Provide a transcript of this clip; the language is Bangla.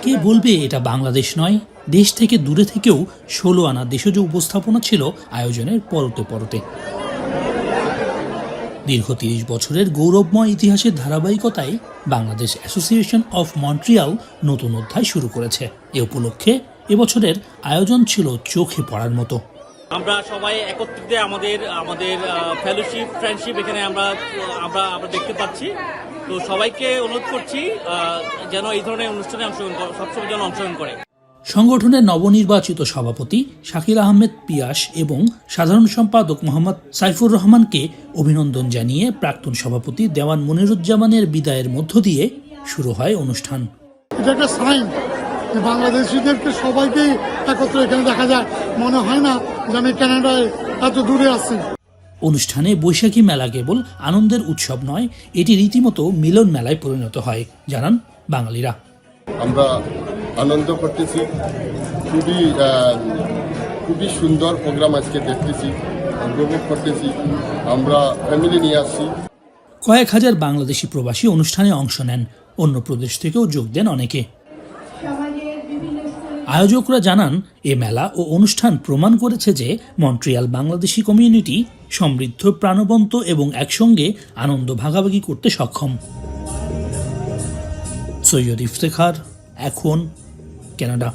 কে বলবে এটা বাংলাদেশ নয়? দেশ থেকে দূরে থেকেও ১৬ আনা দেশজ উপস্থাপনা ছিল আয়োজনের পরতে পরতে। দীর্ঘ ৩০ বছরের গৌরবময় ইতিহাসের ধারাবাহিকতায় বাংলাদেশ অ্যাসোসিয়েশন অফ মন্ট্রিয়াল নতুন অধ্যায় শুরু করেছে। এ উপলক্ষে এবছরের আয়োজন ছিল চোখে পড়ার মতো। আমরা সবাই একত্রিত আমাদের ফেলোশিপ ফ্রেন্ডশিপ এখানে আমরা দেখতে পাচ্ছি। তো সবাইকে অনুরোধ করছি যেন এই ধরনের অনুষ্ঠানে সবসময় যেন অংশগ্রহণ করে। সংগঠনের নবনির্বাচিত সভাপতি শাকিল আহমেদ পিয়াস এবং সাধারণ সম্পাদক মোহাম্মদ সাইফুর রহমানকে অভিনন্দন জানিয়ে প্রাক্তন সভাপতি দেওয়ান মনিরুজ্জামানের বিদায়ের মধ্য দিয়ে শুরু হয় অনুষ্ঠান। এটা একটা সাইন যে বাংলাদেশিদেরকে সবাইকেই একত্রে এখানে দেখা যায়। মনে হয় না যে আমি কানাডায় এত দূরে আছি। অনুষ্ঠানে বৈশাখী মেলা কেবল আনন্দের উৎসব নয়, এটি রীতিমতো মিলন মেলায় পরিণত হয়, জানান বাঙালিরা। আমরা আনন্দ করতেছি, খুবই সুন্দর প্রোগ্রাম আজকে দেখতেছি, উপভোগ করতেছি। আমরা ফ্যামিলি নিয়ে আসছি। কয়েক হাজার বাংলাদেশি প্রবাসী অনুষ্ঠানে অংশ নেন, অন্য প্রদেশ থেকেও যোগ দেন অনেকে। আয়োজকরা জানান, এ মেলা ও অনুষ্ঠান প্রমাণ করেছে যে মন্ট্রিয়াল বাংলাদেশি কমিউনিটি সমৃদ্ধ, প্রাণবন্ত এবং একসঙ্গে আনন্দ ভাগাভাগি করতে সক্ষম। সৈয়দ ইফতেখার, এখন, কানাডা।